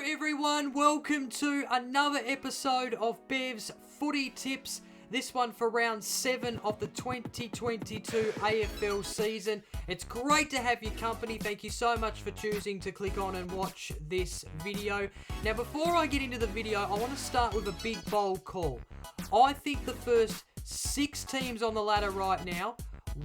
everyone, welcome to another episode of Bev's Footy Tips. This one for round 7 of the 2022 AFL season. It's great to have your company. Thank you so much for choosing to click on and watch this video. Now, before I get into the video, I want to start with a big bold call. I think the first 6 teams on the ladder right now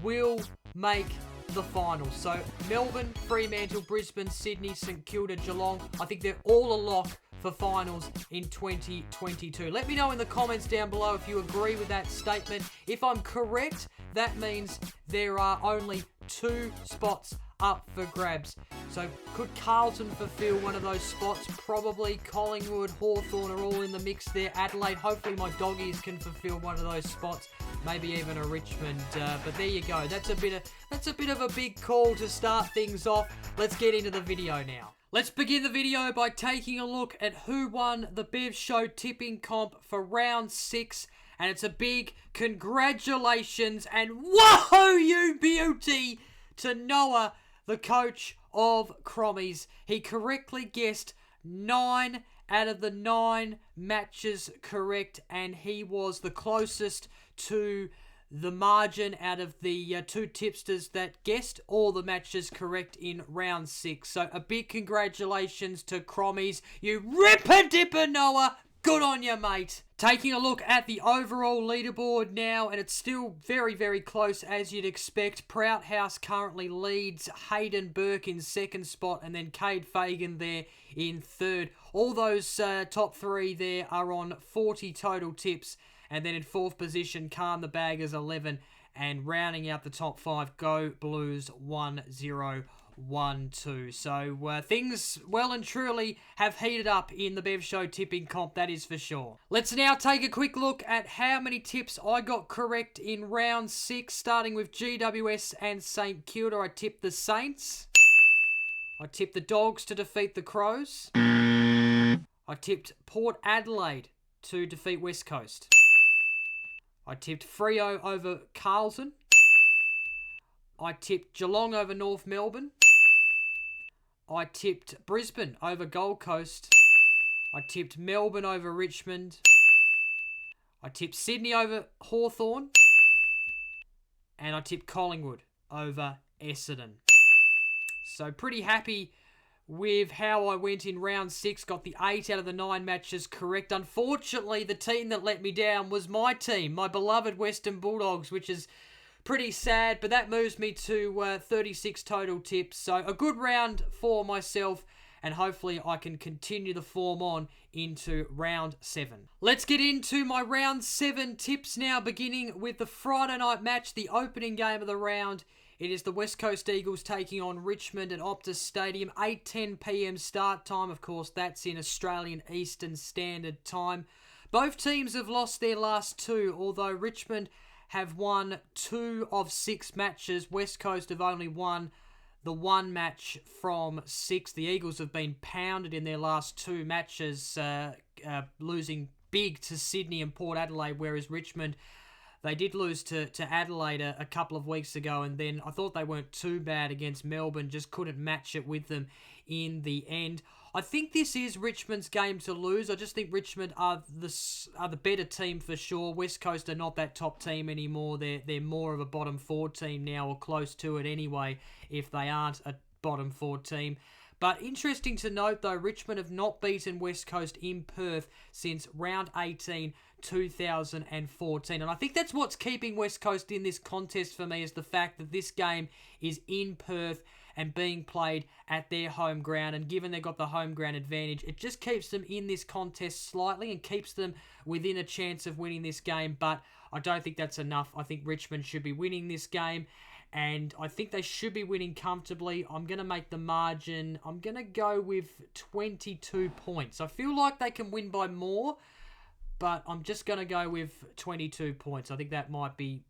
will make the finals. So Melbourne, Fremantle, Brisbane, Sydney, St Kilda, Geelong, I think they're all a lock for finals in 2022. Let me know in the comments down below if you agree with that statement. If I'm correct, that means there are only 2 spots up for grabs. So could Carlton fulfill one of those spots? Probably. Collingwood, Hawthorn are all in the mix there. Adelaide, hopefully my doggies can fulfill one of those spots. Maybe even a Richmond. But there you go. That's a bit of a big call to start things off. Let's get into the video now. Let's begin the video by taking a look at who won the Bev Show tipping comp for round 6. And it's a big congratulations and whoa, you beauty, to Noah, the coach of Crommies. He correctly guessed 9 out of the 9 matches correct, and he was the closest to the margin out of the 2 tipsters that guessed all the matches correct in round 6. So a big congratulations to Crommies. You ripper dipper, Noah. Good on you, mate. Taking a look at the overall leaderboard now, and it's still very, very close as you'd expect. Prouthouse currently leads, Hayden Burke in 2nd spot, and then Cade Fagan there in 3rd. All those top 3 there are on 40 total tips. And then in 4th position, Khan the Baggers 11, and rounding out the top 5, Go Blues 1012. So things well and truly have heated up in the Bev Show tipping comp, that is for sure. Let's now take a quick look at how many tips I got correct in round 6, starting with GWS and St Kilda. I tipped the Saints. I tipped the Dogs to defeat the Crows. I tipped Port Adelaide to defeat West Coast. I tipped Freo over Carlton. I tipped Geelong over North Melbourne. I tipped Brisbane over Gold Coast. I tipped Melbourne over Richmond. I tipped Sydney over Hawthorn. And I tipped Collingwood over Essendon. So pretty happy with how I went in round 6. Got the 8 out of the 9 matches correct. Unfortunately, the team that let me down was my team, my beloved Western Bulldogs, which is pretty sad, but that moves me to 36 total tips. So a good round for myself, and hopefully I can continue the form on into round 7. Let's get into my round 7 tips now, beginning with the Friday night match, the opening game of the round. It is the West Coast Eagles taking on Richmond at Optus Stadium. 8:10 p.m. start time. Of course, that's in Australian Eastern Standard Time. Both teams have lost their last 2, although Richmond have won 2 of 6 matches. West Coast have only won the 1 match from 6. The Eagles have been pounded in their last 2 matches, losing big to Sydney and Port Adelaide, whereas Richmond, they did lose to Adelaide a couple of weeks ago, and then I thought they weren't too bad against Melbourne, just couldn't match it with them in the end. I think this is Richmond's game to lose. I just think Richmond are the better team for sure. West Coast are not that top team anymore. They're more of a bottom 4 team now, or close to it anyway, if they aren't a bottom 4 team. But interesting to note, though, Richmond have not beaten West Coast in Perth since round 18, 2014. And I think that's what's keeping West Coast in this contest for me, is the fact that this game is in Perth and being played at their home ground. And given they've got the home ground advantage, it just keeps them in this contest slightly and keeps them within a chance of winning this game. But I don't think that's enough. I think Richmond should be winning this game, and I think they should be winning comfortably. I'm going to make the margin. I'm going to go with 22 points. I feel like they can win by more, but I'm just going to go with 22 points. I think that might be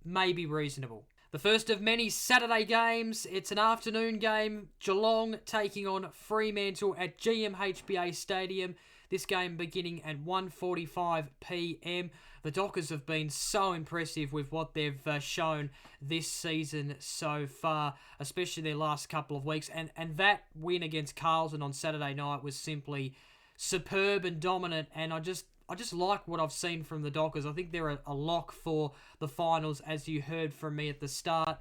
maybe reasonable. The first of many Saturday games. It's an afternoon game. Geelong taking on Fremantle at GMHBA Stadium. This game beginning at 1:45 p.m. The Dockers have been so impressive with what they've shown this season so far, especially their last couple of weeks. And that win against Carlton on Saturday night was simply superb and dominant. And I just like what I've seen from the Dockers. I think they're a lock for the finals, as you heard from me at the start.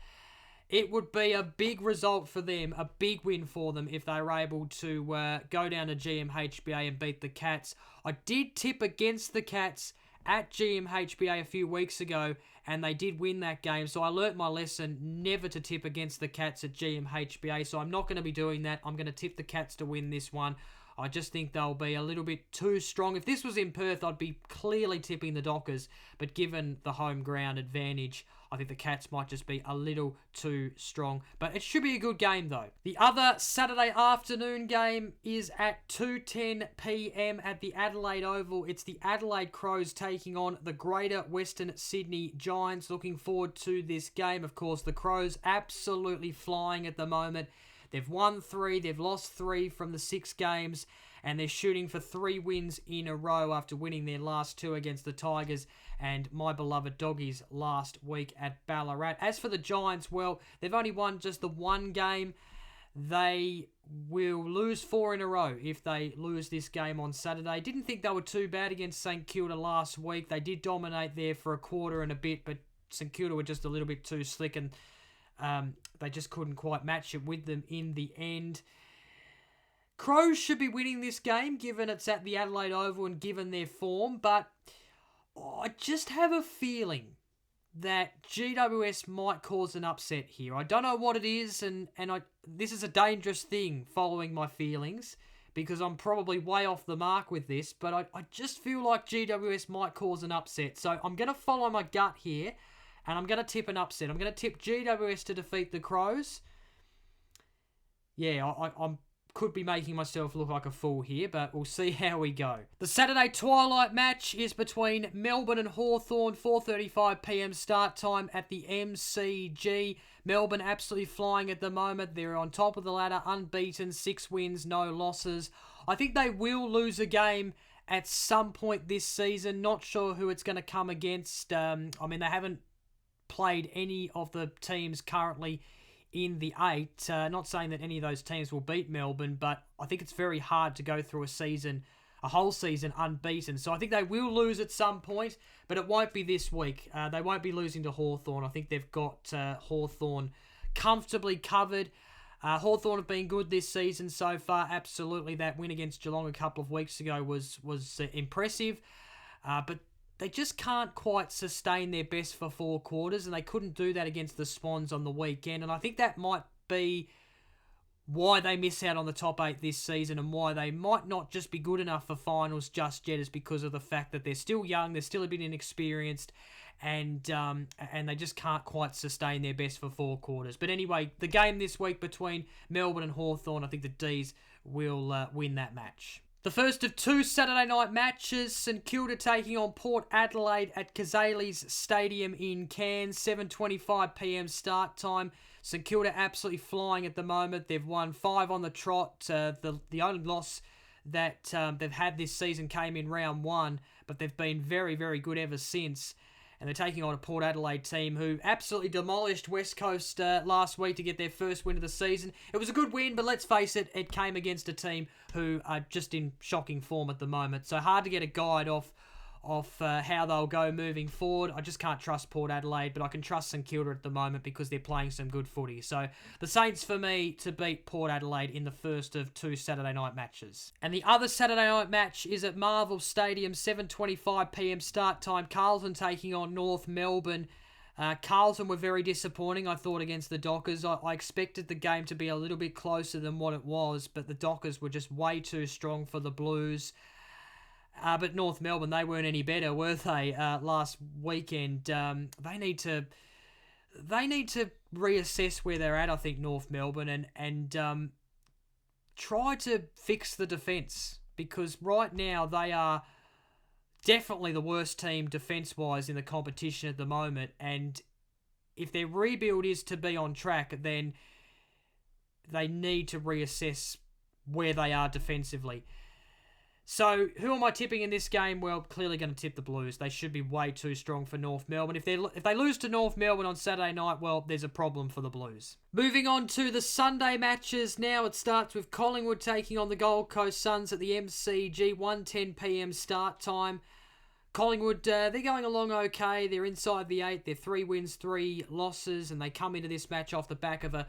It would be a big result for them, a big win for them if they were able to go down to GMHBA and beat the Cats. I did tip against the Cats at GMHBA a few weeks ago, and they did win that game. So I learnt my lesson never to tip against the Cats at GMHBA. So I'm not going to be doing that. I'm going to tip the Cats to win this one. I just think they'll be a little bit too strong. If this was in Perth, I'd be clearly tipping the Dockers. But given the home ground advantage, I think the Cats might just be a little too strong. But it should be a good game, though. The other Saturday afternoon game is at 2:10 p.m. at the Adelaide Oval. It's the Adelaide Crows taking on the Greater Western Sydney Giants. Looking forward to this game. Of course, the Crows absolutely flying at the moment. They've won 3, they've lost 3 from the 6 games, and they're shooting for 3 wins in a row after winning their last 2 against the Tigers and my beloved Doggies last week at Ballarat. As for the Giants, well, they've only won just the 1 game. They will lose 4 in a row if they lose this game on Saturday. Didn't think they were too bad against St Kilda last week. They did dominate there for a quarter and a bit, but St Kilda were just a little bit too slick, and they just couldn't quite match it with them in the end. Crows should be winning this game, given it's at the Adelaide Oval and given their form, but I just have a feeling that GWS might cause an upset here. I don't know what it is, and this is a dangerous thing, following my feelings, because I'm probably way off the mark with this, but I just feel like GWS might cause an upset. So I'm going to follow my gut here, and I'm going to tip an upset. I'm going to tip GWS to defeat the Crows. Yeah, I could be making myself look like a fool here, but we'll see how we go. The Saturday twilight match is between Melbourne and Hawthorn, 4:35 p.m. start time at the MCG. Melbourne absolutely flying at the moment. They're on top of the ladder, unbeaten, 6 wins, no losses. I think they will lose a game at some point this season. Not sure who it's going to come against. They haven't played any of the teams currently in the 8. Not saying that any of those teams will beat Melbourne, but I think it's very hard to go through a whole season unbeaten. So I think they will lose at some point, but it won't be this week. They won't be losing to Hawthorn. I think they've got Hawthorn comfortably covered. Hawthorn have been good this season so far. Absolutely, that win against Geelong a couple of weeks ago was impressive, but they just can't quite sustain their best for 4 quarters, and they couldn't do that against the Swans on the weekend. And I think that might be why they miss out on the top 8 this season, and why they might not just be good enough for finals just yet, is because of the fact that they're still young, they're still a bit inexperienced, and they just can't quite sustain their best for 4 quarters. But anyway, the game this week between Melbourne and Hawthorn, I think the D's will win that match. The first of 2 Saturday night matches, St Kilda taking on Port Adelaide at Cazaly's Stadium in Cairns, 7:25 p.m. start time. St Kilda absolutely flying at the moment. They've won 5 on the trot. The only loss that they've had this season came in round 1, but they've been very, very good ever since. And they're taking on a Port Adelaide team who absolutely demolished West Coast last week to get their first win of the season. It was a good win, but let's face it, it came against a team who are just in shocking form at the moment. So hard to get a guide off how they'll go moving forward. I just can't trust Port Adelaide, but I can trust St Kilda at the moment because they're playing some good footy. So the Saints for me to beat Port Adelaide in the first of 2 Saturday night matches. And the other Saturday night match is at Marvel Stadium, 7:25 p.m. start time. Carlton taking on North Melbourne. Carlton were very disappointing, I thought, against the Dockers. I expected the game to be a little bit closer than what it was, but the Dockers were just way too strong for the Blues. But North Melbourne, they weren't any better, were they, last weekend? They need to reassess where they're at, I think, North Melbourne, and try to fix the defence, because right now they are definitely the worst team defence-wise in the competition at the moment, and if their rebuild is to be on track, then they need to reassess where they are defensively. So, who am I tipping in this game? Well, clearly going to tip the Blues. They should be way too strong for North Melbourne. If they lose to North Melbourne on Saturday night, well, there's a problem for the Blues. Moving on to the Sunday matches. Now it starts with Collingwood taking on the Gold Coast Suns at the MCG, 1:10 p.m. start time. Collingwood, they're going along okay. They're inside the 8. They're 3 wins, 3 losses, and they come into this match off the back of a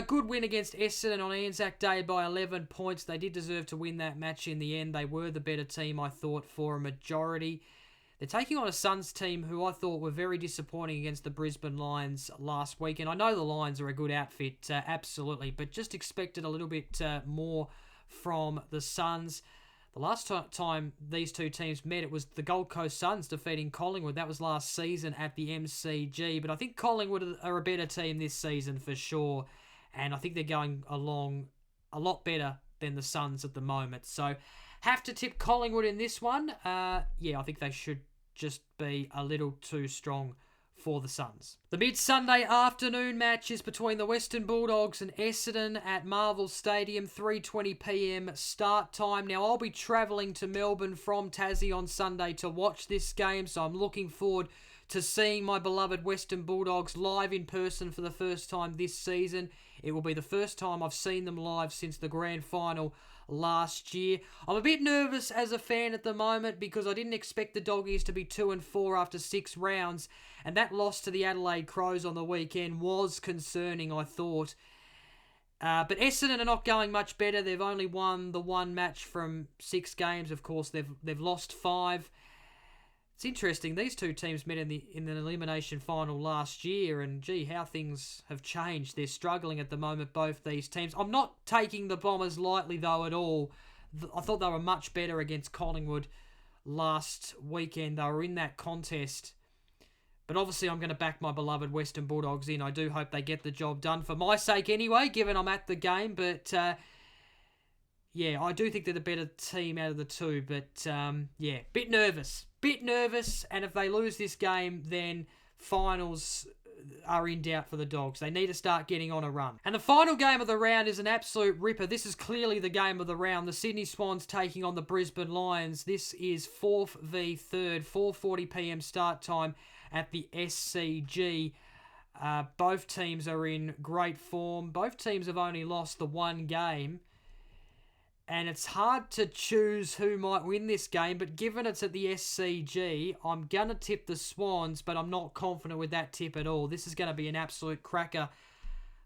good win against Essendon on Anzac Day by 11 points. They did deserve to win that match in the end. They were the better team, I thought, for a majority. They're taking on a Suns team who I thought were very disappointing against the Brisbane Lions last week. And I know the Lions are a good outfit, absolutely, but just expected a little bit more from the Suns. The last time these two teams met, it was the Gold Coast Suns defeating Collingwood. That was last season at the MCG. But I think Collingwood are a better team this season for sure. And I think they're going along a lot better than the Suns at the moment. So, have to tip Collingwood in this one. I think they should just be a little too strong for the Suns. The mid-Sunday afternoon match is between the Western Bulldogs and Essendon at Marvel Stadium, 3:20 p.m. start time. Now, I'll be travelling to Melbourne from Tassie on Sunday to watch this game, so I'm looking forward to seeing my beloved Western Bulldogs live in person for the first time this season. It will be the first time I've seen them live since the grand final last year. I'm a bit nervous as a fan at the moment because I didn't expect the Doggies to be 2-4 after 6 rounds, and that loss to the Adelaide Crows on the weekend was concerning, I thought. But Essendon are not going much better. They've only won the 1 match from 6 games. Of course, they've lost 5. It's interesting, these two teams met in an elimination final last year, and gee, how things have changed. They're struggling at the moment, both these teams. I'm not taking the Bombers lightly, though, at all. I thought they were much better against Collingwood last weekend. They were in that contest. But obviously, I'm going to back my beloved Western Bulldogs in. I do hope they get the job done, for my sake anyway, given I'm at the game. But, I do think they're the better team out of the two. But, bit nervous. And if they lose this game, then finals are in doubt for the Dogs. They need to start getting on a run. And the final game of the round is an absolute ripper. This is clearly the game of the round. The Sydney Swans taking on the Brisbane Lions. This is 4th v 3rd, 4:40 p.m. start time at the SCG. Both teams are in great form. Both teams have only lost the 1 game. And it's hard to choose who might win this game, but given it's at the SCG, I'm going to tip the Swans, but I'm not confident with that tip at all. This is going to be an absolute cracker.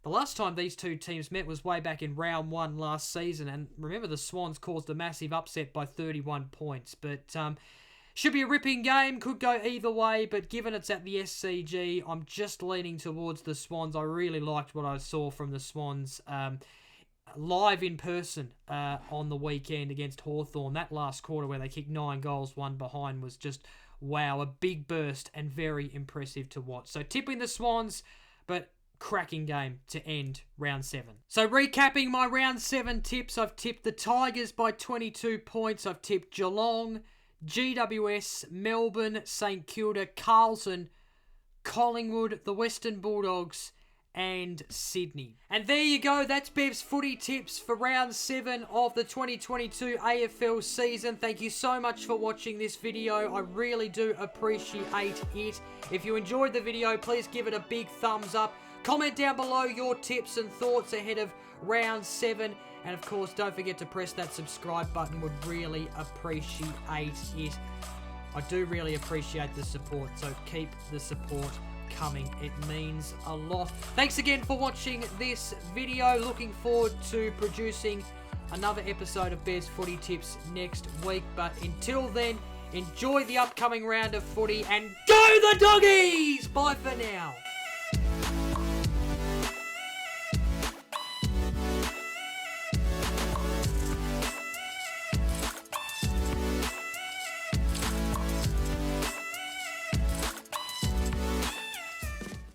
The last time these two teams met was way back in round 1 last season, and remember the Swans caused a massive upset by 31 points. But should be a ripping game, could go either way, but given it's at the SCG, I'm just leaning towards the Swans. I really liked what I saw from the Swans live in person on the weekend against Hawthorn. That last quarter where they kicked 9 goals, 1 behind, was just, wow, a big burst and very impressive to watch. So tipping the Swans, but cracking game to end round 7. So recapping my round 7 tips, I've tipped the Tigers by 22 points. I've tipped Geelong, GWS, Melbourne, St Kilda, Carlton, Collingwood, the Western Bulldogs, and Sydney. And there you go, that's Bev's footy tips for round 7 of the 2022 AFL season. Thank you so much for watching this video. I really do appreciate it. If you enjoyed the video, please give it a big thumbs up. Comment down below your tips and thoughts ahead of round 7. And of course, don't forget to press that subscribe button. Would really appreciate it. I do really appreciate the support, so keep the support coming. It means a lot. Thanks again for watching this video. Looking forward to producing another episode of Bev's Footy Tips next week. But until then, enjoy the upcoming round of footy and go the Doggies! Bye for now.